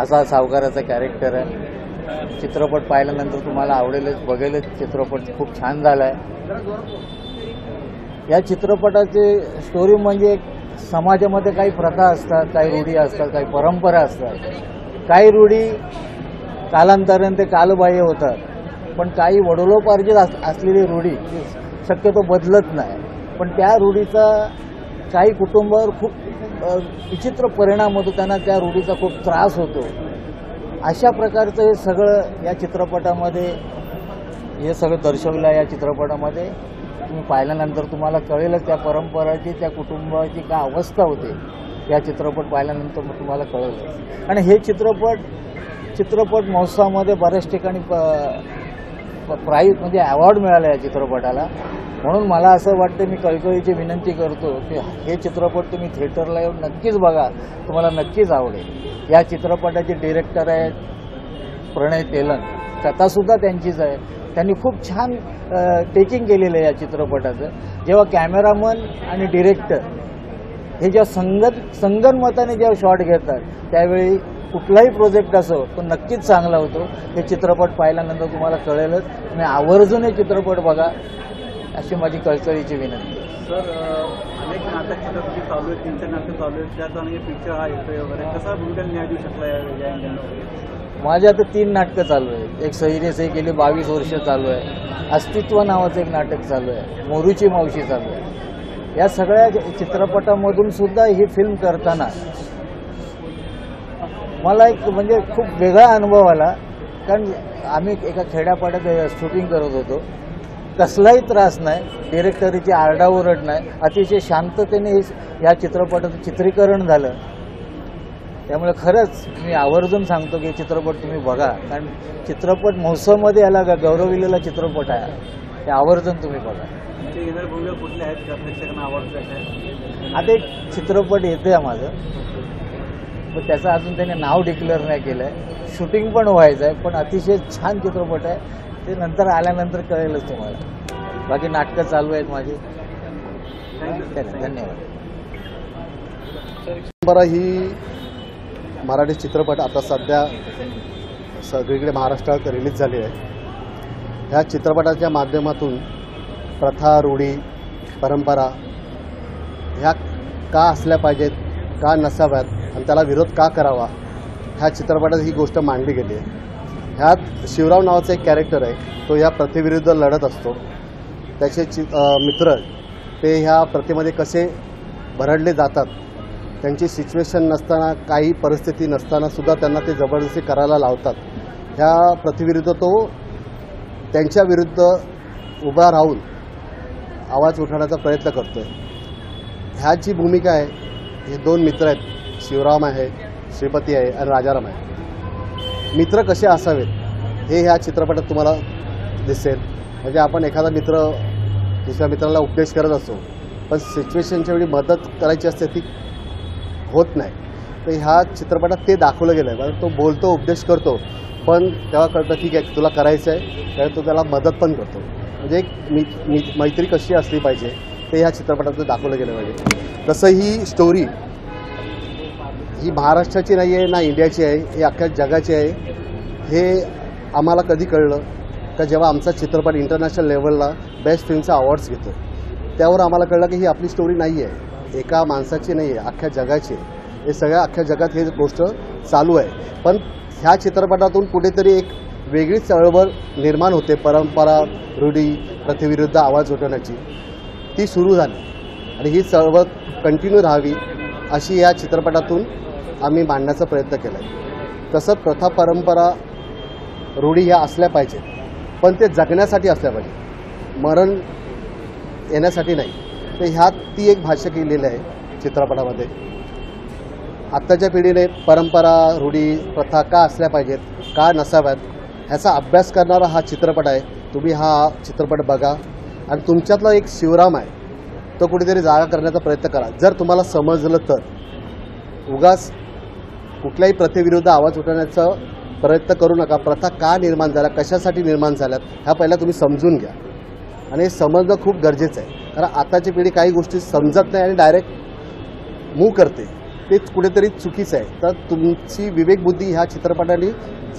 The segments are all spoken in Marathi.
असा सावकाराचा कॅरेक्टर आहे. चित्रपट पाहिल्यानंतर तुम्हाला आवडेलच, बघेलच. चित्रपट खूप छान झाला आहे. या चित्रपटाची स्टोरी म्हणजे समाजामध्ये काही प्रथा असतात, काही रूढी असतात, काही परंपरा असतात. काही रूढी कालांतराने ते कालबाह्य होतात, पण काही वडिलोपार्जित असलेली रूढी शक्यतो बदलत नाही. पण त्या रूढीचा काही कुटुंबावर खूप विचित्र परिणाम होतो, त्यांना त्या रूढीचा खूप त्रास होतो. अशा प्रकारचं हे सगळं या चित्रपटामध्ये हे सगळं दर्शवलं आहे. या चित्रपटामध्ये तुम्ही पाहिल्यानंतर तुम्हाला कळेलच त्या परंपराची, त्या कुटुंबाची काय अवस्था होते. या चित्रपट पाहिल्यानंतर तुम्हाला कळेल. आणि हे चित्रपट महोत्सवामध्ये बऱ्याच ठिकाणी प्राईज म्हणजे अवॉर्ड मिळाला या चित्रपटाला. म्हणून मला असं वाटतं, मी कळकळीची विनंती करतो की हे चित्रपट तुम्ही थिएटरला येऊन नक्कीच बघा, तुम्हाला नक्कीच आवडेल. या चित्रपटाचे डिरेक्टर आहेत प्रणय तेलन, कथासुद्धा त्यांचीच आहे. त्यांनी खूप छान टेकिंग केलेलं आहे या चित्रपटाचं. जेव्हा कॅमेरामन आणि डिरेक्टर हे जेव्हा संगनमताने जेव्हा शॉट घेतात, त्यावेळी कुठलाही प्रोजेक्ट असो तो नक्कीच चांगला होतो. हे चित्रपट पाहिल्यानंतर तुम्हाला कळेलच. तुम्ही आवर्जून हे चित्रपट बघा, अशी माझी कळकळीची विनंती. सर, अनेक नाटक चित्रपट चालू आहेत, 3 नाटक चालू आहेत, त्यात आणि पिक्चर हा येतोय वगैरे, कसा भूमिका न्याय देऊ शकला या इंडियन? माझे आता 3 नाटकं चालू आहेत. एक सैरे सही गेली 22 वर्ष चालू आहे. अस्तित्व नावाचं एक नाटक चालू आहे. मोरूची मावशी चालू आहे. या सगळ्या चित्रपटामधून सुद्धा ही फिल्म करताना मला एक म्हणजे खूप वेगळा अनुभव आला. कारण आम्ही एका खेड्यापाड्यात शूटिंग करत होतो. कसलाही त्रास नाही, डिरेक्टरीची आरडाओरड नाही, अतिशय शांततेने या चित्रपटाचं चित्रीकरण झालं. त्यामुळे खरंच मी आवर्जून सांगतो की चित्रपट तुम्ही बघा. कारण चित्रपट महोत्सवामध्ये याला गौरविलेला चित्रपट आहे. ते आवर्जून तुम्ही बघा. कुठले आहेत प्रेक्षकांना आवडतात? आता एक चित्रपट येते आहे माझं, पण त्याचं अजून त्याने नाव डिक्लेअर नाही केलं आहे. शूटिंग पण व्हायचं आहे, पण अतिशय छान चित्रपट आहे. ते नंतर आल्यानंतर कळेलच तुम्हाला. बाकी नाटकं चालू आहेत माझी. धन्यवाद. बरं, ही मराठी चित्रपट आता सध्या सगळीकडे महाराष्ट्रात रिलीज झाली आहे. ह्या चित्रपटाच्या माध्यमातून प्रथा, रूढी, परंपरा ह्या का असल्या पाहिजेत, का नसाव्यात आणि त्याला विरोध का करावा, ह्या चित्रपटात ही गोष्ट मांडली गेली आहे. ह्यात शिवराव नावाचा एक कॅरेक्टर आहे, तो ह्या प्रथेविरुद्ध लढत असतो. त्याचे मित्र ते ह्या प्रथेमध्ये कसे भरडले जातात, त्यांची सिच्युएशन नसताना, काही परिस्थिती नसताना सुद्धा त्यांना ते जबरदस्ती करायला लावतात. ह्या प्रथेविरुद्ध तो त्यांच्या विरुद्ध उभा राहून आवाज उठवण्याचा प्रयत्न करतो आहे. ह्याची भूमिका आहे. हे 2 मित्र आहेत, शिवराम आहे, श्रीपती आहे आणि राजाराम आहे. मित्र कसे असावेत हे ह्या चित्रपटात तुम्हाला दिसेल. म्हणजे आपण एखादा मित्र दुसऱ्या मित्राला उपदेश करत असतो, पण सिच्युएशनच्या वेळी मदत करायची असते ती होत नाही. तर ह्या चित्रपटात ते दाखवलं गेलं आहे. कारण तो बोलतो, उपदेश करतो, पण तेव्हा कळतं ठीक आहे तुला करायचं आहे, त्यावेळी तो त्याला मदत पण करतो. म्हणजे एक मैत्री कशी असली पाहिजे ते ह्या चित्रपटात दाखवलं गेलं पाहिजे. तसं ही स्टोरी ही महाराष्ट्राची नाही आहे ना इंडियाची आहे, ही अख्ख्या जगाची आहे. हे आम्हाला कधी कळलं का जेव्हा आमचा चित्रपट इंटरनॅशनल लेवलला बेस्ट फिल्मचा अवॉर्ड्स घेतो, त्यावर आम्हाला कळलं की ही आपली स्टोरी नाही आहे, एका माणसाची नाही आहे, अख्ख्या जगाची आहे. हे सगळ्या अख्ख्या जगात हे गोष्ट चालू आहे. पण ह्या चित्रपटातून कुठेतरी एक वेगळी चळवळ निर्माण होते. परंपरा, रूढी, प्रथेविरुद्ध आवाज उठवण्याची ती सुरू झाली आणि ही चळवळ कंटिन्यू राहावी अशी या चित्रपटातून आम्ही मांडण्याचा प्रयत्न केला आहे. तसं प्रथा, परंपरा, रूढी ह्या असल्या पाहिजेत, पण ते जगण्यासाठी असल्या पाहिजे, मरण येण्यासाठी नाही. तर ह्यात ती एक भाष्य केलेली आहे चित्रपटामध्ये. आत्ताच्या पिढीने परंपरा, रूढी, प्रथा का असल्या पाहिजेत, का नसाव्यात ह्याचा अभ्यास करणारा हा चित्रपट आहे. तुम्ही हा चित्रपट बघा आणि तुमच्यातला एक शिवराम आहे तो कुठेतरी जागा करण्याचा प्रयत्न करा. जर तुम्हाला समजलं तर उगाच कुठल्याही प्रथेविरुद्ध आवाज उठवण्याचा प्रयत्न करू नका. प्रथा का निर्माण झाल्या, कशासाठी निर्माण झाल्यात ह्या पहिला तुम्ही समजून घ्या. आणि हे समजणं खूप गरजेचं आहे. कारण आताची पिढी काही गोष्टी समजत नाही आणि डायरेक्ट मूव्ह करते. ते कुठेतरी चुकीचं आहे. तर तुमची विवेकबुद्धी ह्या चित्रपटाने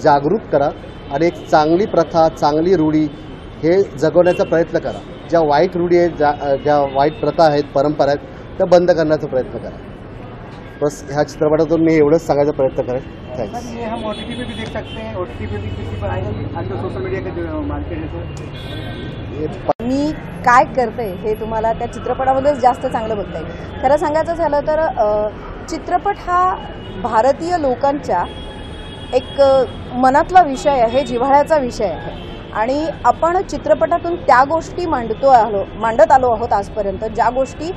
जागृत करा आणि एक चांगली प्रथा, चांगली रूढी हे जगवण्याचा प्रयत्न करा. ज्या वाईट रूढी आहेत, ज्या वाईट प्रथा आहेत, परंपरा आहेत, त्या बंद करण्याचा प्रयत्न करा. बस ह्या चित्रपटातून मी एवढंच सांगायचा प्रयत्न करेन. थँक्स. ये हम OTT पे भी देख सकते हैं, OTT पे भी किसी पर आएगा आज सोशल मीडिया का जो मार्केट है तो मी काय करते हे तुम्हाला त्या चित्रपटामध्येच जास्त चांगलं बघता येईल. खरं सांगायचं झालं तर चित्रपट हा भारतीय लोकांच्या एक मनातला विषय आहे, जिव्हाळ्याचा विषय आहे आणि आपण चित्रपटातून त्या गोष्टी मांडत आलो आहोत आजपर्यंत, ज्या गोष्टी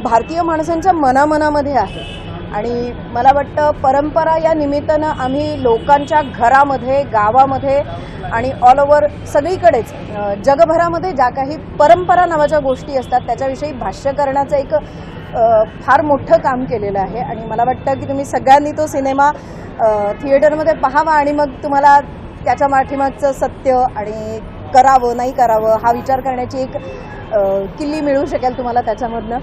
भारतीय माणसांच्या मनामध्ये आहे. आणि मला वाटतं परंपरा या निमित्तानं आम्ही लोकांच्या घरामध्ये, गावामध्ये आणि ऑल ओव्हर सगळीकडेच जगभरामध्ये ज्या काही परंपरा नावाच्या गोष्टी असतात त्याच्याविषयी भाष्य करण्याचं एक फार मोठं काम केलेलं आहे. आणि मला वाटतं की तुम्ही सगळ्यांनी तो सिनेमा थिएटरमध्ये पाहावा आणि मग तुम्हाला त्याच्या पाठीमागचं सत्य आणि करावं नाही करावं हा विचार करण्याची एक किल्ली मिळू शकेल तुम्हाला त्याच्यामधनं.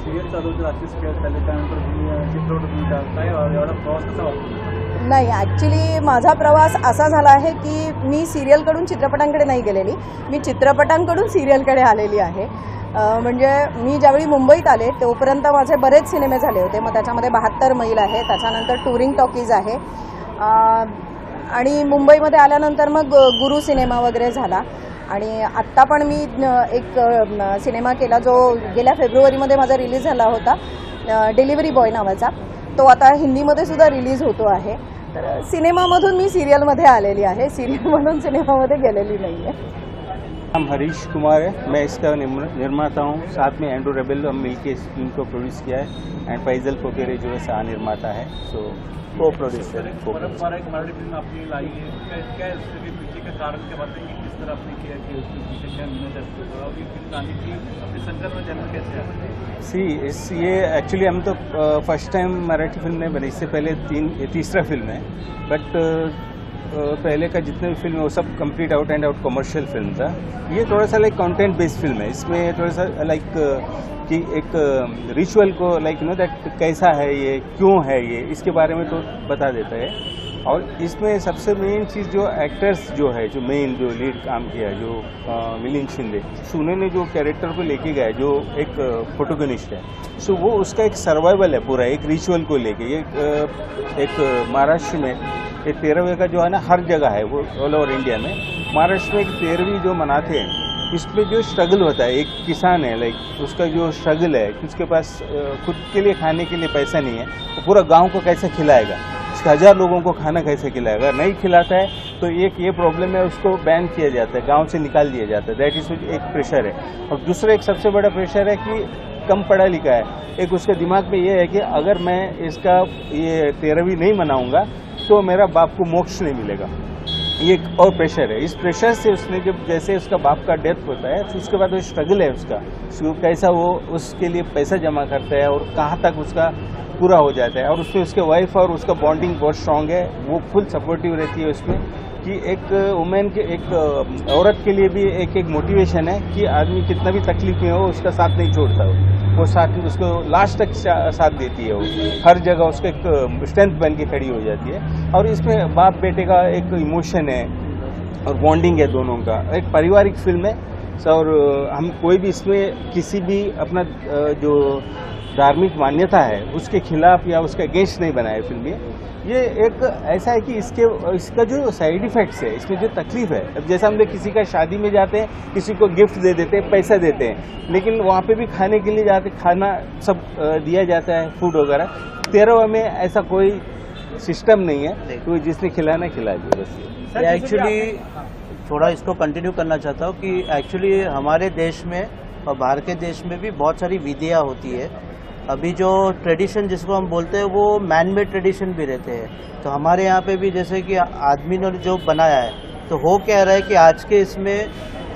सिरियल चालू होतं, रात्री खेळ चालले, त्यानंतर चित्रपट तुमचा काय एवढा प्रवास कसा वाटतो? नाही, ॲक्च्युली माझा प्रवास असा झाला आहे की मी सिरियलकडून चित्रपटांकडे नाही गेलेली, मी चित्रपटांकडून सिरियलकडे आलेली आहे. म्हणजे मी ज्यावेळी मुंबईत आले तोपर्यंत माझे बरेच सिनेमे झाले होते. मग त्याच्यामध्ये 72 मैल आहे, त्याच्यानंतर टुरिंग टॉकीज आहे आणि मुंबईमध्ये आल्यानंतर मग गुरु सिनेमा वगैरे झाला. आणि आत्ता पण मी एक सिनेमा केला जो गेल्या फेब्रुवारीमध्ये माझा रिलीज झाला होता, डिलिव्हरी बॉय नावाचा. तो आता हिंदीमध्ये सुद्धा रिलीज होतो आहे. तर सिनेमामधून मी सिरियलमध्ये आलेली आहे, सिरियलमधून सिनेमामध्ये गेलेली नाही आहे. नाम हरीश कुमार है, मैं इसका निर्माता हूँ. साथ में एंड्रू रेबेल हम मिलके इस फिल्म को प्रोड्यूस किया है एंड फैजल पोकेरे जो है सह निर्माता है. सो को प्रोड्यूसर परंपरा एक मराठी फिल्म आपने लाई है, क्या इसके पीछे का कारण क्या बताएंगे, किस तरह आपने किया कि उसके पीछे क्या मेहनत है और ये फिल्म आने की अपने संकल्प में जन्म कैसे आया? ये एक्चुअली हम तो फर्स्ट टाइम मराठी फिल्म नहीं बनी, इससे पहले तीसरा फिल्म है. बट पहले का जितने भी फिल्म है वो सब complete out and out commercial film था. ये थोड़ा सा लाइक कंटेंट बेस्ड फिल्म है. इसमें थोड़ा सा लाइक कि एक रिचुअल को लाइक दैट कैसा है ये, क्यों है ये, इसके बारे में तो बता देता है. और इसमें सबसे मेन चीज़ जो एक्टर्स जो है, जो मेन जो लीड काम किया, जो मिलिंद शिंदे, उन्होंने जो कैरेक्टर को लेके गया, जो एक प्रोटोगनिस्ट है, सो वो उसका एक सर्वाइवल है पूरा, एक रिचुअल को लेके. ये एक महाराष्ट्र में एक 13वें का जो है ना हर जगह है, वो ऑल ओवर इंडिया में. महाराष्ट्र में एक 13वीं जो मनाते हैं, इसमें जो स्ट्रगल होता है, एक किसान है लाइक उसका जो स्ट्रगल है कि उसके पास खुद के लिए खाने के लिए पैसा नहीं है, तो पूरा गांव को कैसे खिलाएगा, 1000 लोगों को खाना कैसे खिलाएगा. नहीं खिलाता है तो एक ये प्रॉब्लम है, उसको बैन किया जाता है, गांव से निकाल दिया जाता है. दैट इज एक प्रेशर है. और दूसरा एक सबसे बड़ा प्रेशर है कि कम पढ़ा लिखा है. एक उसके दिमाग में ये है कि अगर मैं इसका ये 13वीं नहीं मनाऊंगा तो मेरा बाप को मोक्ष नहीं मिलेगा. ये एक और प्रेशर है. इस प्रेशर से उसने जब जैसे उसका बाप का डेथ होता है तो उसके बाद वो स्ट्रगल है उसका, कैसा वो उसके लिए पैसा जमा करता है और कहाँ तक उसका पूरा हो जाता है. और उसमें उसके वाइफ और उसका बॉन्डिंग बहुत स्ट्रांग है, वो फुल सपोर्टिव रहती है उसमें. कि एक वुमेन के, एक औरत के लिए भी एक मोटिवेशन है कि आदमी कितना भी तकलीफ में हो उसका साथ नहीं छोड़ता वो साथ उसको लास्ट तक साथ देती है. वो हर जगह उसका एक स्ट्रेंथ बन के खड़ी हो जाती है. और इसमें बाप बेटे का एक इमोशन है और बॉन्डिंग है दोनों का. एक पारिवारिक फिल्म है. और हम कोई भी इसमें किसी भी अपना जो धार्मिक मान्यता है उसके खिलाफ या उसका अगेंस्ट नहीं बनाया फिल्म. ये एक ऐसा है कि इसका जो साइड इफेक्ट्स है, इसमें जो तकलीफ है, अब जैसा हम लोग किसी का शादी में जाते हैं, किसी को गिफ्ट दे देते हैं, पैसा देते हैं, लेकिन वहाँ पे भी खाने के लिए जाते, खाना सब दिया जाता है, फूड वगैरह. 13वां में ऐसा कोई सिस्टम नहीं है, तो जिसने खिलाना खिला दिया बस. एक्चुअली थोड़ा इसको कंटिन्यू करना चाहता हूँ कि एक्चुअली हमारे देश में और बाहर के देश में भी बहुत सारी विधियाँ होती है. अभी जो ट्रेडिशन जिसको हम बोलते हैं वो मैन मेड ट्रेडिशन भी रहते हैं. तो हमारे यहाँ पे भी जैसे कि आदमी ने जो बनाया है, तो हो क्या रहा है कि आज के इसमें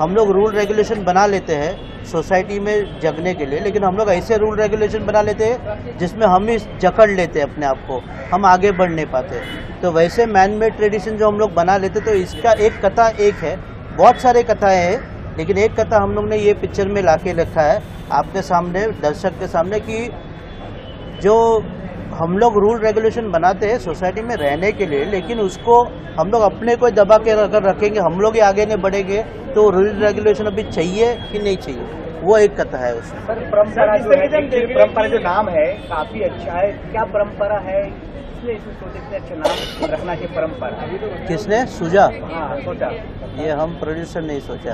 हम लोग रूल रेगुलेशन बना लेते हैं सोसाइटी में जगने के लिए, लेकिन हम लोग ऐसे रूल रेगुलेशन बना लेते हैं जिसमें हम ही जकड़ लेते हैं अपने आप को, हम आगे बढ़ नहीं पाते. तो वैसे मैन मेड ट्रेडिशन जो हम लोग बना लेते, तो इसका एक कथा एक है, बहुत सारे कथाएँ हैं, लेकिन एक कथा हम लोग ने ये पिक्चर में ला के रखा है आपके सामने, दर्शक के सामने, कि जो हम लोग रूल रेगुलेशन बनाते हैं सोसाइटी में रहने के लिए, लेकिन उसको हम लोग अपने को दबा के अगर रखेंगे, हम लोग ही आगे नहीं बढ़ेंगे, तो रूल रेगुलेशन अभी चाहिए कि नहीं चाहिए, वो एक कथा है उसमें। सर परंपरा जो है, परंपरा जो नाम है काफी अच्छा है, क्या परंपरा है, इसलिए इसमें सोचे इतने अच्छा नाम रखना चाहिए परंपरा? किसने सूझा? हाँ सोचा, ये हम प्रोड्यूसर नहीं सोचा।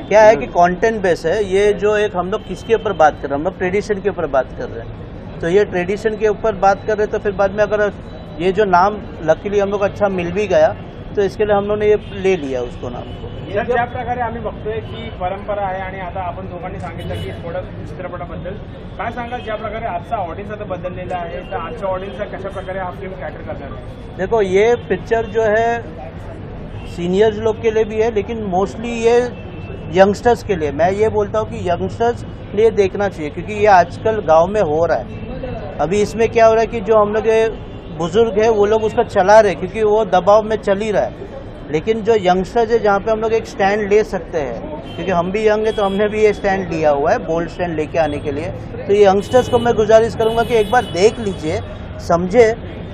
क्या है कि कंटेंट बेस है ये, जो एक हम लोग किसके ऊपर बात कर रहे हैं, हम लोग ट्रेडिशन के ऊपर बात कर रहे हैं, तो ये ट्रेडिशन के ऊपर बात कर रहे हैं, तो फिर बाद में अगर ये जो नाम लकीली हम लोग अच्छा मिल भी गया, तो इसके लिए हम लोगों ने ये ले लिया उसको नाम को। ज्या प्रकारे आम्ही बघतोय की परंपरा आहे आणि आता आपण दोघांनी सांगितलं की थोडं चित्रपटाबद्दल काय सांगाल, ज्या प्रकारे आजचा ऑडियन्स आता बदललेला आहे, तर आजच्या ऑडियन्सला कशा प्रकारे हा फिल्म कॅटर करणार आहे? देखो ये पिक्चर जो है सीनियर्स लोग के लिए भी है, लेकिन मोस्टली ये यंगस्टर्स के लिए, मैं ये बोलता हूँ कि यंगस्टर्स लिए देखना चाहिए, क्योंकि ये आजकल गांव में हो रहा है। अभी इसमें क्या हो रहा है कि जो हम लोग बुजुर्ग है वो लोग उसका चला रहे, क्योंकि वो दबाव में चल ही रहा है, लेकिन जो यंगस्टर्स है जहाँ पे हम लोग एक स्टैंड ले सकते हैं, क्योंकि हम भी यंग है तो हमने भी ये स्टैंड लिया हुआ है, बोल्ड स्टैंड लेके आने के लिए। तो ये यंगस्टर्स को मैं गुजारिश करूंगा कि एक बार देख लीजिए, समझे,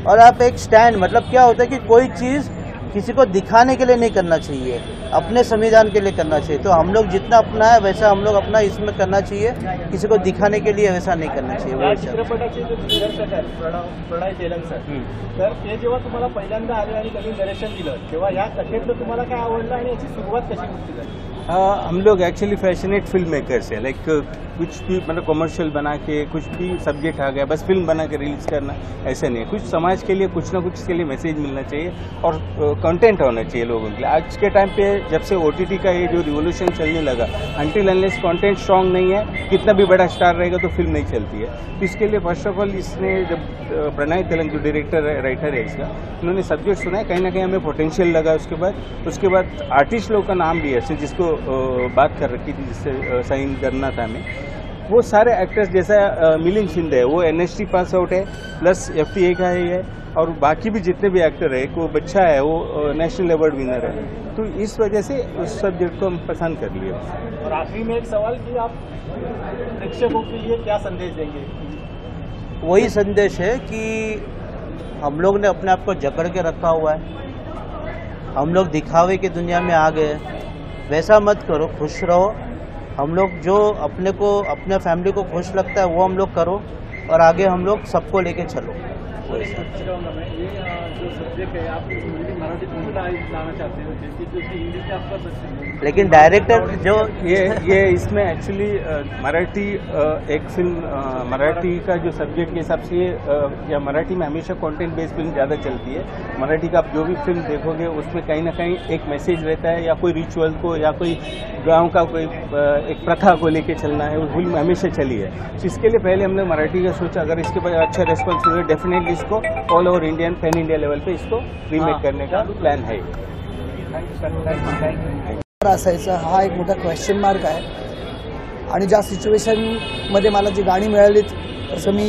और आप एक स्टैंड, मतलब क्या होता है कि कोई चीज़ किसी को दिखाने के लिए नहीं करना चाहिए, अपने संविधान के लिए करना चाहिए। तो हम लोग जितना अपना है वैसा हम लोग अपना इसमें करना चाहिए, किसी को दिखाने के लिए वैसा नाही करना चाहिए। या चित्रपटाचे जे दिग्दर्शक आहेत प्रणय तेलंग सर, तर ते जेव्हा तुम्हाला पहिल्यांदा आले आणि त्यांनी डायरेक्शन दिलं, तेव्हा या कथेतलं तुम्हाला काय आवडलं आणि याची सुरुवात कशी कुठली झाली? हम लोग एक्चुअली फैशनेट फिल्म मेकर्स है, लाइक कुछ भी मतलब कमर्शियल बना के कुछ भी सब्जेक्ट आ गया बस फिल्म बना के रिलीज करना, ऐसा नहीं है। कुछ समाज के लिए कुछ ना कुछ इसके लिए मैसेज मिलना चाहिए और कंटेंट होना चाहिए लोगों के लिए। आज के टाइम पे जब से OTT का ये जो रिवोल्यूशन चलने लगा, अनटिल अनलेस कंटेंट स्ट्रांग नहीं है, कितना भी बड़ा स्टार रहेगा तो फिल्म नहीं चलती है। तो इसके लिए फर्स्ट ऑफ ऑल इसने जब प्रणय तेलंग जो डायरेक्टर राइटर है इसका, उन्होंने सब्जेक्ट सुना है, कहीं ना कहीं हमें पोटेंशियल लगा। उसके बाद आर्टिस्ट लोग का नाम भी है जिसको बात कर रखी थी, जिससे साइन करना था हमें, वो सारे एक्टर्स जैसा मिलिंद शिंदे है वो NST पास आउट है, प्लस FTA का है, और बाकी भी जितने भी एक्टर है, एक वो बच्चा है वो नेशनल अवार्ड विनर है। तो इस वजह से उस सब्जेक्ट को हम पसंद कर लिए। और आखिरी में एक सवाल कि आप प्रेक्षकों के लिए क्या संदेश देंगे? वही संदेश है कि हम लोग ने अपने आप को जकड़ के रखा हुआ है, हम लोग दिखावे की दुनिया में आ गए, वैसा मत करो, खुश रहो। हम लोग जो अपने को, अपने फैमिली को खुश लगता है वो हम लोग करो, और आगे हम लोग सबको लेके चलो। ये जो सब्जेक्ट है आप मराठी में लाना चाहते हो, जैसे हिंदी में आप कर सकते हैं, लेकिन डायरेक्टर जो ये इसमें एक्चुअली मराठी एक फिल्म मराठी का जो सब्जेक्ट के हिसाब से या मराठी में हमेशा कंटेंट बेस्ड फिल्म ज़्यादा चलती है। मराठी का आप जो भी फिल्म देखोगे उसमें कहीं ना कहीं एक मैसेज रहता है, या कोई रिचुअल को या कोई गांव का कोई एक प्रथा को लेके चलना है, वो फिल्म हमेशा चली है। तो इसके लिए पहले हमने मराठी का सोचा, अगर इसके बाद अच्छा रेस्पॉन्स मिले डेफिनेटली इसको ऑल ओवर इंडियन पैन इंडिया लेवल पे इसको रीमेक करने का प्लान है। असायचा हा एक मोठा क्वेश्चन मार्क आहे, आणि ज्या सिच्युएशनमध्ये मला जी गाणी मिळालीत तसं मी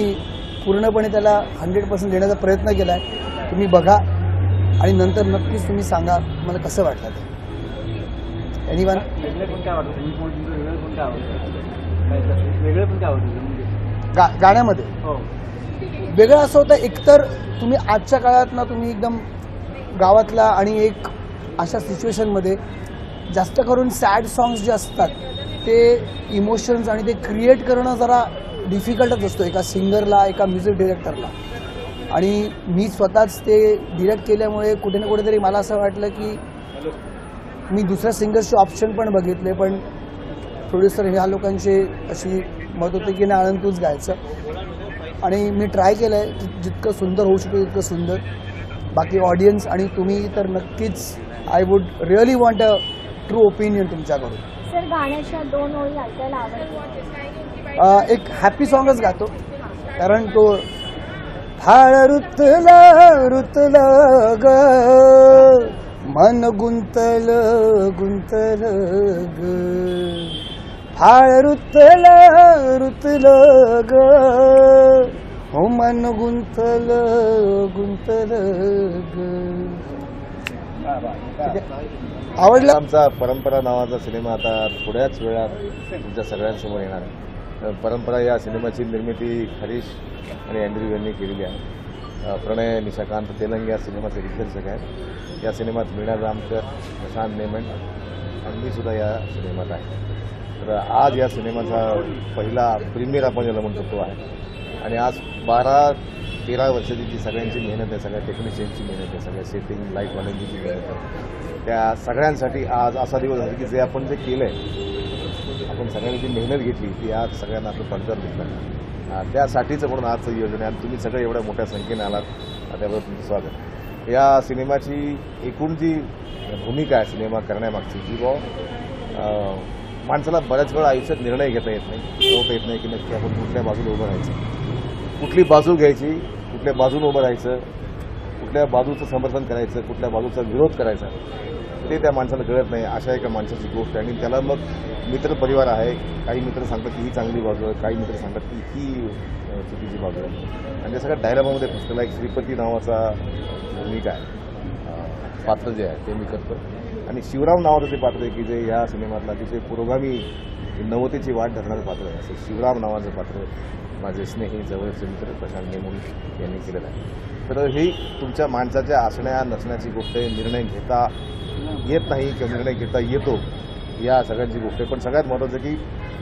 पूर्णपणे त्याला 100% देण्याचा प्रयत्न केला आहे। तुम्ही बघा आणि नंतर नक्कीच तुम्ही सांगा मला कसं वाटलं ते। एनीवन गाण्यामध्ये वेगळं असं होतं, एकतर तुम्ही आजच्या काळात ना तुम्ही एकदम गावातला आणि एक अशा सिच्युएशनमध्ये जास्त करून सॅड सॉंग्स जे असतात ते इमोशन्स आणि ते क्रिएट करणं जरा डिफिकल्टच असतो एका सिंगरला, एका म्युझिक डिरेक्टरला। आणि मी स्वतःच ते डिरेक्ट केल्यामुळे कुठे ना कुठेतरी मला असं वाटलं की मी दुसऱ्या सिंगर्सचे ऑप्शन पण बघितले, पण प्रोड्युसर ह्या लोकांची अशी मत होते की नाही आनंद तूच गायचं, आणि मी ट्राय केलं आहे की जितकं सुंदर होऊ शकतं तितकं सुंदर। बाकी ऑडियन्स आणि तुम्ही तर नक्कीच I would really want a true opinion तुमच्याकडून। सर गाण्याच्या 2 ओळी ऐकायला आवडतात। एक हॅपी सॉंगच गातो, कारण तो फाळ रुतलं रुतलं ग मन गुंतल गुंतल ग, फाळ रुतलं रुतलं ग हो मन गुंतल गुंतल ग। आवडलं? आमचा परंपरा नावाचा सिनेमा आता थोड्याच वेळात तुमच्या सगळ्यांसमोर येणार आहे। परंपरा या सिनेमाची निर्मिती हरीश आणि अँड्र्यू यांनी केलेली आहे। प्रणय निशाकांत तेलंग या सिनेमाचे दिग्दर्शक आहेत. या सिनेमात मीना जामकर, प्रशांत नेमन आणि मी सुद्धा या सिनेमात आहे. तर आज या सिनेमाचा पहिला प्रीमियर आपण ज्याला म्हणतो तो आहे. आणि आज 12-13 वर्षाची जी सगळ्यांची मेहनत आहे, सगळ्या टेक्निशियनची मेहनत आहे, सगळ्या सेटिंग लाईटवाल्यांची जी मेहनत आहे, त्या सगळ्यांसाठी आज असा दिवस आहे की जे आपण जे केलं आहे, आपण सगळ्यांनी जी मेहनत घेतली ती आज सगळ्यांना आपलं पडद्यावर दिसलं. त्यासाठीचं म्हणून आजचं योजना आहे. आणि तुम्ही सगळे एवढ्या मोठ्या संख्येने आलात त्याबद्दल तुमचं स्वागत. या सिनेमाची एकूण जी भूमिका आहे सिनेमा करण्यामागची, की माणसाला बऱ्याच वेळा आयुष्यात निर्णय घेता येत नाही, ठरवता येत नाही की नक्की आपण कुठल्या बाजूला उभं राहायचं, कुठली बाजू घ्यायची, कुठल्या बाजूने उभं राहायचं, कुठल्या बाजूचं समर्थन करायचं, कुठल्या बाजूचा विरोध करायचा, ते त्या माणसाला कळत नाही. अशा एका माणसाची गोष्ट आहे. आणि त्याला मग मित्र परिवार आहे. काही मित्र सांगतात की ही चांगली बाजू आहे, काही मित्र सांगतात की ही चुकीची बाजू आहे. आणि त्या सगळ्या डायलॉगमध्ये फसलेला एक श्रीपती नावाचा भूमिका आहे, पात्र जे आहे ते मी करतो. आणि शिवराम नावाचं ते पात्र आहे की जे या सिनेमातलं अतिशय पुरोगामी नवतेची वाट धरणारं पात्र आहे. असं शिवराम नावाचं पात्र माझे स्नेही जवळचे मित्र प्रशांत नेमन यांनी केलेलं आहे. तर ही तुमच्या माणसाच्या असण्या नसण्याची गोष्ट आहे. निर्णय घेता येत नाही किंवा निर्णय घेता येतो या सगळ्यांची गोष्ट आहे. पण सगळ्यात महत्त्वाचं की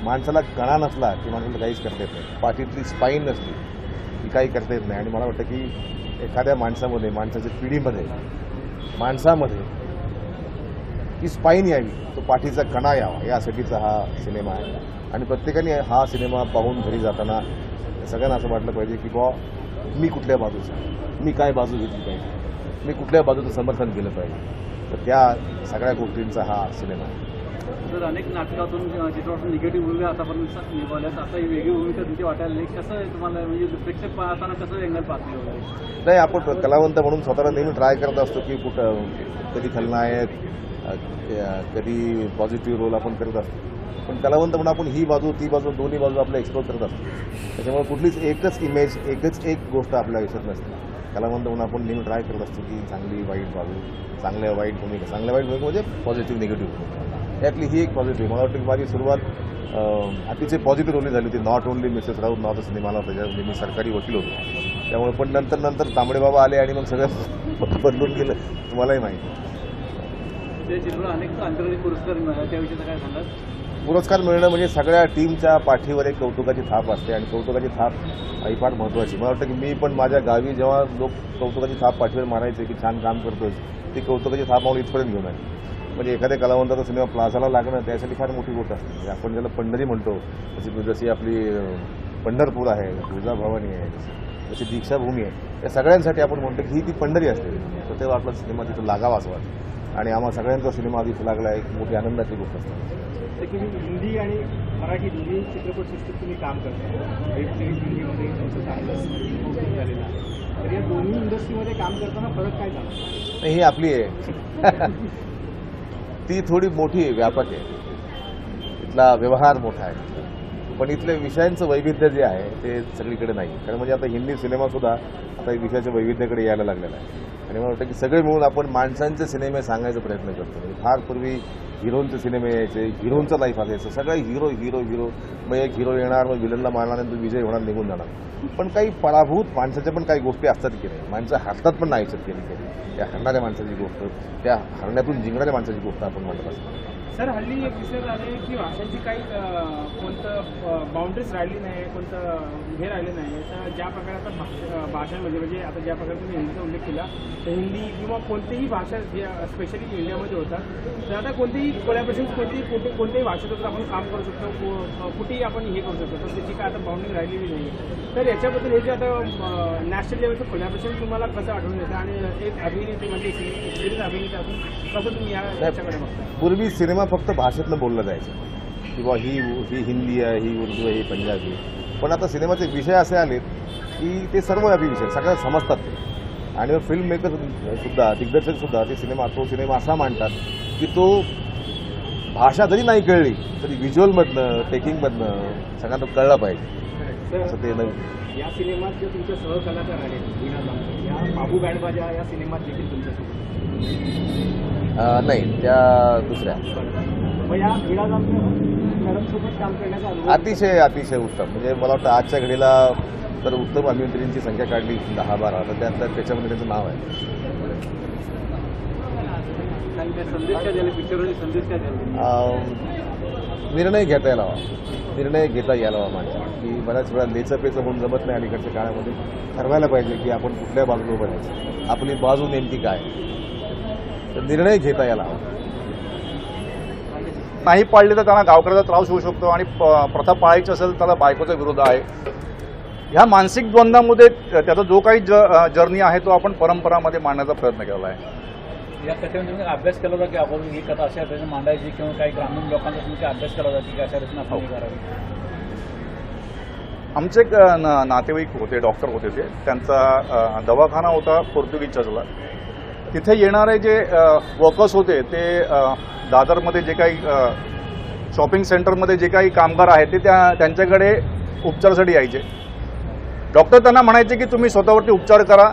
माणसाला कणा नसला की माणसाला काहीच करता येत नाही. पाठीतली स्पाईन नसली की काही करता येत नाही. आणि मला वाटतं की एखाद्या माणसामध्ये, माणसाच्या पिढीमध्ये, माणसामध्ये ती स्पाईन यावी, तो पाठीचा कणा यावा, यासाठीचा हा सिनेमा आहे. आणि प्रत्येकाने हा सिनेमा पाहून घरी जाताना सगळ्यांना असं वाटलं पाहिजे की मी कुठल्या बाजूचा, मी काय बाजू घेतली पाहिजे, मी कुठल्या बाजूचं समर्थन केलं पाहिजे. तर त्या सगळ्या गोष्टींचा हा सिनेमा आहे. तर अनेक नाटकातून चित्रपटातून निगेटिव्ह भूमिका आतापर्यंत निभावल्यात, आता ही वेगळी भूमिका तुमची वाटायला लागली. कसं आहे तुम्हाला, म्हणजे प्रेक्षक पाहताना कसं एंगल पाहते वगैरे? नाही, आपण कलावंत म्हणून स्वतःला नेहमी ट्राय करत असतो की कुठं कधी खलनायक, कधी पॉझिटिव्ह रोल आपण करत असतो. पण कलावंत म्हणून आपण ही बाजू ती बाजू दोन्ही बाजू आपल्या एक्सप्लोर करत असतो. त्याच्यामुळे कुठलीच एकच इमेज, एकच एक गोष्ट आपल्या आयुष्यात नसते. कलावंत म्हणून आपण नेहमी ट्राय करत असतो की चांगली वाईट बाजू, चांगल्या वाईट भूमिका, चांगल्या वाईट भूमिका म्हणजे पॉझिटिव्ह निगेटिव्ह भूमिका, यातली ही एक पॉझिटिव्ह. मला वाटतं की माझी सुरुवात अतिशय पॉझिटिव्ह रोलने झाली होती. नॉट ओनली मिसेस राऊत नावाचा सिनेमाला, त्याच्यामध्ये मी सरकारी वकील होतो. त्यामुळे पण नंतर तांबडे बाबा आले आणि मग सगळं बदलून गेलं, तुम्हालाही माहिती. ते चित्रपट अनेक आंतरराष्ट्रीय पुरस्कार मिळाले, त्याविषयी काय सांगाल? पुरस्कार मिळणं म्हणजे सगळ्या टीमच्या पाठीवर एक कौतुकाची थाप असते. आणि कौतुकाची थाप ही फार महत्त्वाची. मला वाटतं की मी पण माझ्या गावी जेव्हा लोक कौतुकाची थाप पाठीवर मारायचे की छान काम करतोय, ती कौतुकाची थाप मारून इथपर्यंत घेऊन आली. म्हणजे एखाद्या कलावंताचा सिनेमा प्लाझाला लागणं त्यासाठी फार मोठी गोष्ट असते. म्हणजे आपण ज्याला पंढरी म्हणतो, जशी आपली पंढरपूर आहे, तुळजाभवानी आहे, जशी दीक्षाभूमी आहे, या सगळ्यांसाठी आपण म्हणतो की ही ती पंढरी असते. तर तेव्हा आपला सिनेमा तिथं लागावा असं वाटतं. आणि आम्हा सगळ्यांचा सिनेमा आधी इथं लागला, एक मोठी आनंदाची गोष्ट असते. तुम्ही हिंदी आणि मराठी दोन्ही चित्रपट सृष्टीत तुम्ही काम करता, वेब सिरीज हिंदीमध्ये तुमचं चांगलं झालेलं आहे. तर या दोन्ही इंडस्ट्रीमध्ये काम करताना फरक काय झाला? ही आपली आहे ती थोडी मोठी आहे, व्यापक आहे. इथला व्यवहार मोठा आहे. पण इथल्या विषयांचं वैविध्य जे आहे ते सगळीकडे नाही. कारण म्हणजे आता हिंदी सिनेमासुद्धा आता विषयाच्या वैविध्याकडे यायला लागलेला आहे. आणि मला वाटतं की सगळे मिळून आपण माणसांचे सिनेमे सांगायचा प्रयत्न करतो. म्हणजे फार पूर्वी हिरोंचे सिनेमे यायचे, हिरोंचं लाईफ असायचं, सगळे हिरो हिरो हिरो, मग एक हिरो येणार, मग विलनला मारल्यानंतर विजय होणार, निघून जाणार. पण काही पराभूत माणसाच्या पण काही गोष्टी असतात की नाही, माणसं हरतात पण नाही कधी कधी. त्या हरणाऱ्या माणसाची गोष्ट, त्या हरण्यातून जिंकणाऱ्या माणसाची गोष्ट आपण म्हणत असतो. सर, हल्ली एक विषय झाले की भाषांची काही कोणतं बाउंड्रीज राहिली नाही, कोणतं हे राहिले नाही. तर ज्या प्रकारे आता भाषांमध्ये, म्हणजे आता ज्या प्रकारे तुम्ही हिंदीचा उल्लेख केला, तर हिंदी किंवा कोणतीही भाषा जे स्पेशली इंडियामध्ये होतात, तर आता कोणतेही कोलॅबोरेशन कोणत्याही भाषेत आपण काम करू शकतो, कुठेही आपण हे करू शकतो. तर त्याची काय आता बाउंड्री राहिलेली नाही. तर याच्याबद्दल हे जे आता नॅशनल लेवलचं कोलॅबोरेशन तुम्हाला कसं आढळून येतं, आणि एक अभिनेते म्हणजे सिरीज अभिनेते असून कसं तुम्ही याच्याकडे बघता? पूर्वी सिनेमा फक्त भाषेतनं बोललं जायचं किंवा ही हिंदी आहे, ही उर्दू आहे, ही पंजाबी. पण आता सिनेमाचे विषय असे आलेत की ते सर्व विषय सगळ्या समजतात ते. आणि फिल्म मेकर सुद्धा, दिग्दर्शक सुद्धा तो सिनेमा असा मांडतात की तो भाषा जरी नाही कळली तरी व्हिज्युअलमधनं, टेकिंगमधनं सगळ्यांना कळलं पाहिजे. असं ते नवीन. या सिनेमात जे तुमचे सहकलाकार आहेत, वीणा जामकर, या बाबू बँडबाजा या सिनेमात देखील तुमच्यासोबत नाही, त्या दुसऱ्या. मग या वीणा जामकर मॅडमसोबत काम करण्याचा अनुभव अतिशय उत्तम. म्हणजे मला वाटतं आजच्या घडीला तर उत्तम अभिनेत्रींची संख्या काढली 10-12 तर त्याच्यामध्ये त्यांचं नाव आहे. संदेश काय द्यायला पिक्चरमध्ये संदेश काय द्यायला निर्णय घेता यायला हवा, निर्णय घेता यायला हवा माझ्या की बऱ्याच वेळा लेचपेचं म्हणून जमत नाही. अलीकडच्या काळामध्ये ठरवायला पाहिजे की आपण कुठल्या बाजूला उभं राहायचं, आपली बाजू नेमकी काय, तर निर्णय घेता यायला हवा. नाही पाळली तर त्यांना गावकऱ्याचा त्रास होऊ शकतो आणि प्रथा पाळायची असेल त्याला बायकोचा विरोध आहे. ह्या मानसिक द्वंद्वामध्ये त्याचा जो काही जर्नी आहे तो आपण परंपरामध्ये मांडण्याचा प्रयत्न केला आहे. या कथेमध्ये तुम्ही अभ्यास केला होता की आपण ही कथा अशा रीतीने मांडायची किंवा काही ग्रामीण लोकांचा तुम्ही अभ्यास केला होता की अशा रीतीने आपण करावी? आमचे एक नातेवाईक होते, डॉक्टर होते, ते त्यांचा दवाखाना होता पोर्तुगीज चर्चला. तिथे येणारे जे वर्कर्स होते ते दादरमध्ये जे काही शॉपिंग सेंटरमध्ये जे काही कामगार आहेत ते त्यांच्याकडे उपचारासाठी यायचे. डॉक्टर त्यांना म्हणायचे की तुम्ही स्वतःवरती उपचार करा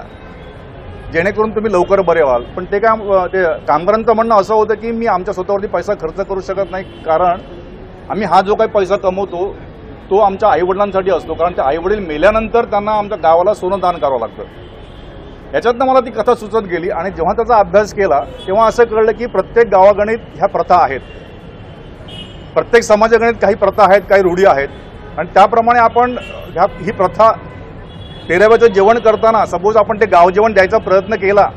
जेणेकरून तुम्ही लवकर बरे व्हाल. पण ते कामगारांचं म्हणणं असं होतं की मी आमच्या स्वतःवरती पैसा खर्च करू शकत नाही, कारण आम्ही हा जो काही पैसा कमवतो तो आमच्या आईवडिलांसाठी असतो, कारण ते आईवडील मेल्यानंतर त्यांना आमच्या गावाला सोनं दान करावं लागतं. याच्यातनं मला ती कथा सुचत गेली आणि जेव्हा त्याचा अभ्यास केला तेव्हा असं कळलं की प्रत्येक गावागणित ह्या प्रथा आहेत, प्रत्येक समाजागणित काही प्रथा आहेत, काही रूढी आहेत आणि त्याप्रमाणे आपण ही प्रथा तेराव्याचं जेवण करताना सपोज आपण ते गाव जेवण द्यायचा प्रयत्न केला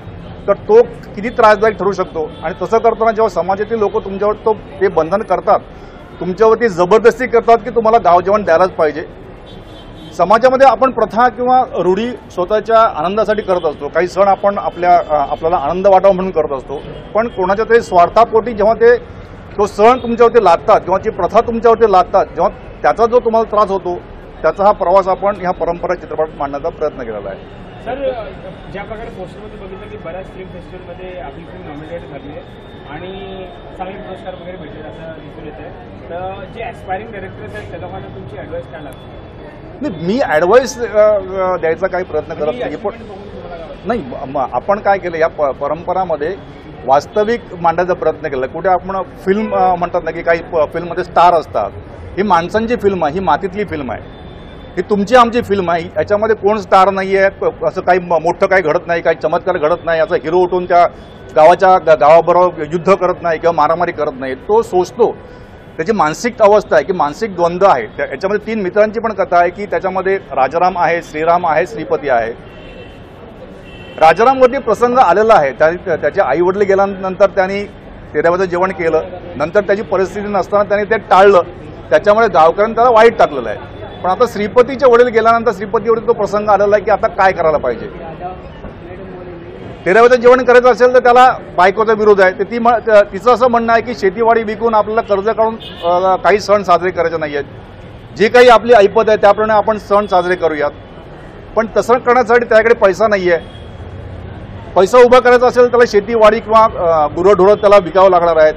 तर तो किती त्रासदायक ठरू शकतो. आणि तसं करताना जेव्हा समाजातील लोक तुमच्यावर ते बंधन करतात, तुमच्यावरती जबरदस्ती करतात की तुम्हाला गाव जेवण द्यायलाच पाहिजे. समाजामध्ये आपण प्रथा किंवा रूढी स्वतःच्या आनंदासाठी करत असतो. काही सण आपण आपल्याला आनंद वाटावा म्हणून करत असतो, पण कोणाच्या तरी स्वार्थापोटी जेव्हा तो सण तुमच्यावरती लादतात किंवा ती प्रथा तुमच्यावरती लादतात, जेव्हा त्याचा जो तुम्हाला त्रास होतो त्याचा हा प्रवास आपण ह्या परंपरा चित्रपटात मांडण्याचा प्रयत्न केलेला आहे. सर, ज्या प्रकारे पोस्टरमध्ये बघितलं की बऱ्याच फिल्म फेस्टिवलमध्ये आपली फिल्म नॉमिनेट झाली आहे आणि चांगले पुरस्कार वगैरे भेटले असं दिसून येत आहे, तर जे ॲस्पायरिंग डायरेक्टर्स आहेत त्या लोकांना तुमची ॲडवाईस काय लागते? नाही, मी ॲडवाईस द्यायचा काही प्रयत्न करत नाही, पण नाही आपण काय केलं या परंपरामध्ये वास्तविक मांडण्याचा प्रयत्न केला. कुठे आपण फिल्म म्हणतात ना की काही फिल्ममध्ये स्टार असतात, ही माणसांची फिल्म आहे, ही मातीतली फिल्म आहे, ही तुमची आमची फिल्म आहे. याच्यामध्ये कोण स्टार नाही आहे, असं काही मोठं काही घडत नाही, काही चमत्कार घडत नाही, याचा हिरो उठून त्या गावाबरोबर युद्ध करत नाही किंवा मारामारी करत नाही. तो सोचतो, त्याची मानसिक अवस्था आहे की मानसिक द्वंद्व आहे. याच्यामध्ये 3 मित्रांची पण कथा आहे की त्याच्यामध्ये राजाराम आहे, श्रीराम आहे, श्रीपती आहे. राजारामवरती प्रसंग आलेला आहे, त्याचे आई वडील गेल्यानंतर त्यांनी तेराव्याचं जेवण केलं, नंतर त्याची परिस्थिती नसताना त्यांनी ते टाळलं, त्याच्यामुळे गावकऱ्यांनी त्याला वाईट टाकलेलं आहे. पण आता श्रीपतीचे वडील गेल्यानंतर श्रीपतीवरती तो प्रसंग आलेला आहे की आता काय करायला पाहिजे. तेराव्याचं जेवण करायचं असेल तर त्याला बायकोचा विरोध आहे. तिचं असं म्हणणं आहे की शेतीवाडी विकून आपल्याला कर्ज काढून काही सण साजरे करायचे नाही आहेत, जे काही आपली ऐपत आहे त्याप्रमाणे आपण सण साजरे करूयात. पण तसं करण्यासाठी त्याकडे पैसा नाही आहे. पैसा उभा करायचा असेल त्याला शेतीवाडी किंवा गुरंढोरं त्याला विकावं लागणार आहेत.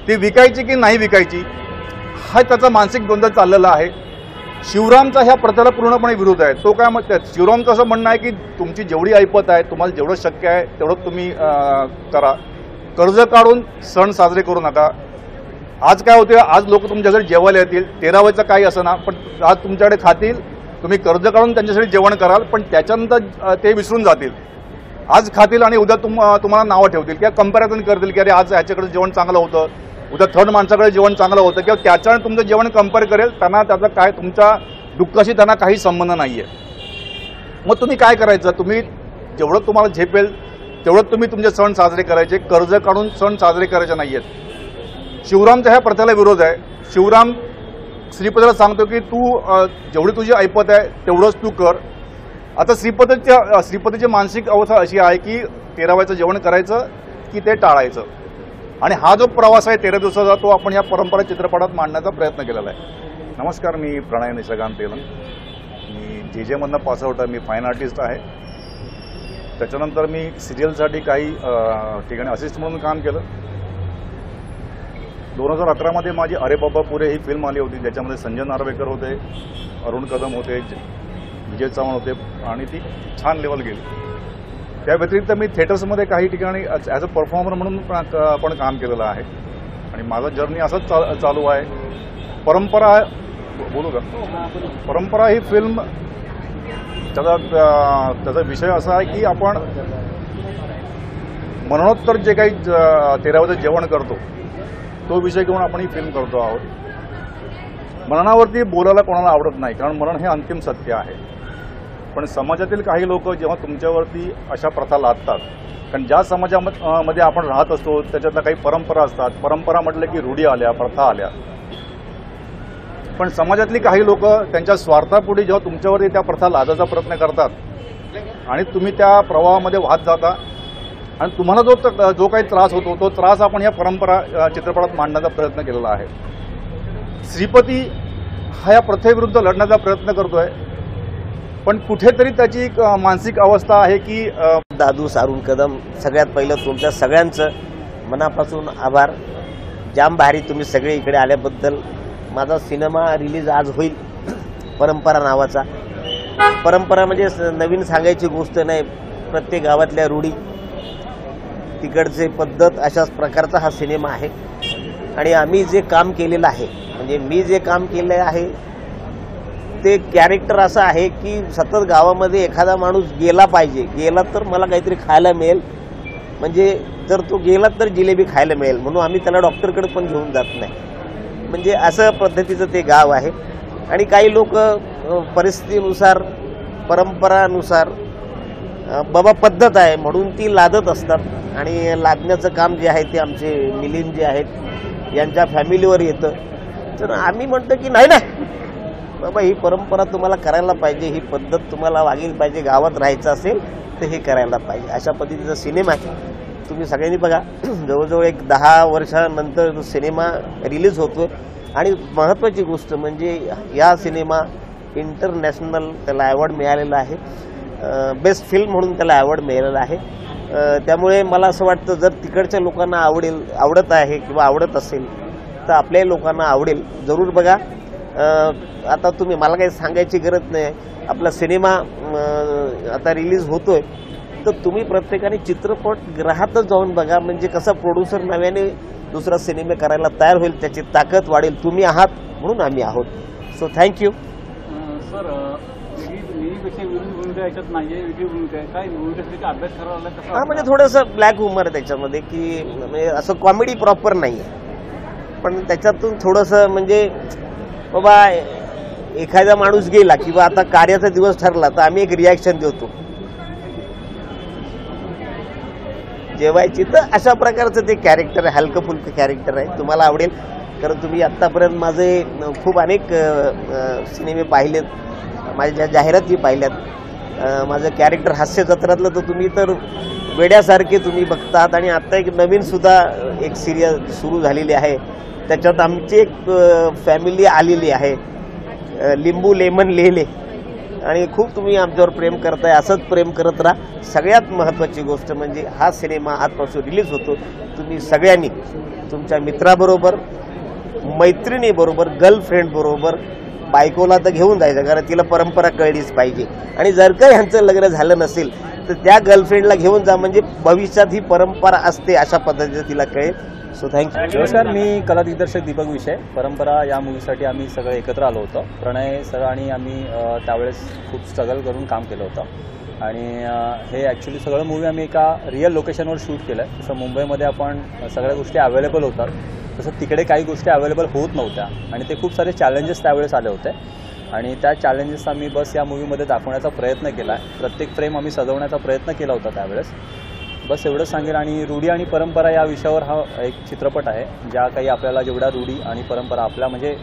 ती विकायची की नाही विकायची हा त्याचा मानसिक द्वंद्व चाललेला आहे. शिवरामचा ह्या प्रथेला पूर्णपणे विरोध आहे. तो काय म्हणतात, शिवरामचं असं म्हणणं आहे की तुमची जेवढी ऐपत आहे, तुम्हाला जेवढं शक्य आहे तेवढं तुम्ही करा, कर्ज काढून सण साजरे करू नका. आज काय होते, आज लोक तुमच्याकडे जेवायला येतील, तेराव्याचं काही असं ना, पण आज तुमच्याकडे खातील, तुम्ही कर्ज काढून त्यांच्यासाठी जेवण कराल, पण त्याच्यानंतर ते विसरून जातील. आज खातील आणि उद्या तुम्हाला नावं ठेवतील किंवा कंपॅरिझन करतील की अरे आज ह्याच्याकडे जेवण चांगलं होतं, उद्या थर्ड माणसाकडे जेवण चांगलं होतं, किंवा त्याच्याने तुमचं जेवण कंपेअर करेल. त्यांना त्याचा काय तुमच्या दुःखाशी त्यांना काही संबंध नाही आहे. मग तुम्ही काय करायचं, तुम्ही जेवढं तुम्हाला झेपेल तेवढं तुम्ही तुमचे सण साजरे करायचे, कर्ज काढून सण साजरे करायचे नाही आहेत. शिवरामचा ह्या प्रथेला विरोध आहे. शिवराम श्रीपतीला सांगतो की तू जेवढी तुझी ऐपत आहे तेवढंच तू कर. आता श्रीपतीची मानसिक अवस्था अशी आहे की तेराव्याचं जेवण करायचं की ते टाळायचं. आणि हा जो प्रवास आहे 13 दिवसाचा तो आपण या परंपरा चित्रपटात मांडण्याचा प्रयत्न केलेला आहे. नमस्कार, मी प्रणय निशकांत तेलंग. मी JJ मधनं पासआउट आहे. मी फाईन आर्टिस्ट आहे. त्याच्यानंतर मी सिरियलसाठी काही ठिकाणी असिस्ट म्हणून काम केलं. 2011 माझी अरे बाबा पुरे ही फिल्म आली होती, ज्याच्यामध्ये संजय नार्वेकर होते, अरुण कदम होते, विजय चव्हाण होते आणि ती छान लेवल गेली. त्या व्यतिरिक्त मी थिएटर्समध्ये काही ठिकाणी ॲज अ परफॉर्मर म्हणून पण काम केलेलं आहे आणि माझं जर्नी असंच चालू आहे. परंपरा बोलू का, परंपरा ही फिल्म त्याचा विषय असा आहे की आपण मरणोत्तर जे काही तेरावचं जेवण करतो तो विषय घेऊन आपण ही फिल्म करतो आहोत. मरणावरती बोलायला कोणाला आवडत नाही, कारण मरण हे अंतिम सत्य आहे. पण समाजातील काही लोक जेव्हा तुमच्यावरती अशा प्रथा लादतात, कारण ज्या समाजामध्ये आपण राहत असतो त्याच्यातल्या काही परंपरा असतात. परंपरा म्हटलं की रूढी आल्या, प्रथा आल्या. पण समाजातली काही लोक त्यांच्या स्वार्थापुढे जेव्हा तुमच्यावरती त्या प्रथा लादायचा प्रयत्न करतात आणि तुम्ही त्या प्रवाहामध्ये वाहत जाता आणि तुम्हाला जो काही त्रास होतो तो त्रास आपण या परंपरा चित्रपटात मांडण्याचा प्रयत्न केलेला आहे. श्रीपती हा या प्रथेविरुद्ध लढण्याचा प्रयत्न करतोय, पण कुठेतरी त्याची एक मानसिक अवस्था आहे की दादू सारून कदम, सगळ्यात पहिलं तुमच्या सगळ्यांचं मनापासून आभार. जाम भारी तुम्ही सगळे इकडे आल्याबद्दल. माझा सिनेमा रिलीज आज होईल, परंपरा नावाचा. परंपरा म्हणजे नवीन सांगायची गोष्ट नाही, प्रत्येक गावातल्या रूढी, तिकडचे पद्धत, अशाच प्रकारचा हा सिनेमा आहे. आणि आम्ही जे काम केलेलं आहे, म्हणजे मी जे काम केलं आहे ते कॅरेक्टर असं आहे की सतत गावामध्ये एखादा माणूस गेला पाहिजे, गेला तर मला काहीतरी खायला मिळेल, म्हणजे जर तो गेला तर जिलेबी खायला मिळेल, म्हणून आम्ही त्याला डॉक्टरकडे पण घेऊन जात नाही. म्हणजे असं पद्धतीचं ते गाव आहे. आणि काही लोक परिस्थितीनुसार, परंपरानुसार, बाबा पद्धत आहे म्हणून ती लादत असतात. आणि लादण्याचं काम जे आहे ते आमचे मिलिंद जे आहेत यांच्या फॅमिलीवर येतं. तर आम्ही म्हणतो की नाही नाही बाबा, ही परंपरा तुम्हाला करायला पाहिजे, ही पद्धत तुम्हाला वागली पाहिजे, गावात राहायचं असेल तर हे करायला पाहिजे. अशा पद्धतीचा सिनेमा आहे, तुम्ही सगळ्यांनी बघा. जवळजवळ एक 10 वर्षानंतर सिनेमा रिलीज होतोय. आणि महत्त्वाची गोष्ट म्हणजे या सिनेमा इंटरनॅशनल त्याला अवॉर्ड मिळालेला आहे, बेस्ट फिल्म म्हणून त्याला अवॉर्ड मिळालेला आहे. त्यामुळे मला असं वाटतं जर तिकडच्या लोकांना आवडत आहे किंवा आवडत असेल तर आपल्या लोकांना आवडेल. जरूर बघा. आता तुम्ही मला काही सांगायची गरज नाही, आपला सिनेमा आता रिलीज होतोय तर तुम्ही प्रत्येकाने चित्रपटगृहातच जाऊन बघा, म्हणजे कसं प्रोड्युसर नव्याने दुसरा सिनेमा करायला तयार होईल, त्याची ताकद वाढेल. तुम्ही आहात म्हणून आम्ही आहोत. So thank you. सर, विरुद्ध भूमिका याच्यात नाहीये, वेगळी भूमिका आहे, काय भूमिका अभ्यास करावा लागला? हा, म्हणजे थोडंसं ब्लॅक ह्युमर त्याच्यामध्ये, की म्हणजे असं कॉमेडी प्रॉपर नाही आहे, पण त्याच्यातून थोडंसं म्हणजे बाबा एखादा माणूस गेला किंवा आता कार्याचा दिवस ठरला तर आम्ही एक रिॲक्शन देतो जेवायची, तर अशा प्रकारचं ते कॅरेक्टर आहे, हलकं फुलकं कॅरेक्टर आहे. तुम्हाला आवडेल, कारण तुम्ही आत्तापर्यंत माझे खूप अनेक सिनेमे पाहिलेत, माझ्या जाहिराती पाहिल्यात. माझं कॅरेक्टर हास्य जत्रातलं तर तुम्ही तर वेड्यासारखे तुम्ही बघतात. आणि आत्ता एक नवीनसुद्धा एक सिरियल सुरू झालेली आहे, त्याच्यात आमची एक फॅमिली आलेली आहे, लिंबू लेमन लेले. आणि खूप तुम्ही आमच्यावर प्रेम करताय, असंच प्रेम करत राहा. सगळ्यात महत्त्वाची गोष्ट म्हणजे हा सिनेमा आजपासून रिलीज होतो. तुम्ही सगळ्यांनी तुमच्या मित्राबरोबर, मैत्रिणीबरोबर, गर्लफ्रेंडबरोबर, बायकोला तर घेऊन जायचं, कारण तिला परंपरा कळलीच पाहिजे. आणि जर का ह्यांचं लग्न झालं नसेल तर त्या गर्लफ्रेंडला घेऊन जा, म्हणजे भविष्यात ही परंपरा असते अशा पद्धतीचं तिला कळेल. So thank you. नमस्कार, मी कला दिग्दर्शक दीपक विषय. परंपरा या मूवीसाठी आम्ही सगळे एकत्र आलो होतो. प्रणय सर आणि आम्ही त्यावेळेस खूप स्ट्रगल करून काम केलं होतं. आणि हे ॲक्च्युली सगळं मूवी आम्ही एका रिअल लोकेशनवर शूट केलं आहे. जसं मुंबईमध्ये आपण सगळ्या गोष्टी अवेलेबल होतात, तसं तिकडे काही गोष्टी अवेलेबल होत नव्हत्या. आणि ते खूप सारे चॅलेंजेस त्यावेळेस आले होते. आणि त्या चॅलेंजेस आम्ही बस या मूवीमध्ये दाखवण्याचा प्रयत्न केला आहे. प्रत्येक फ्रेम आम्ही सजवण्याचा प्रयत्न केला होता त्यावेळेस. बस एवढंच सांगेन. आणि रूढी आणि परंपरा या विषयावर हा एक चित्रपट आहे, ज्या काही आपल्याला जेवढ्या रूढी आणि परंपरा आपल्या म्हणजे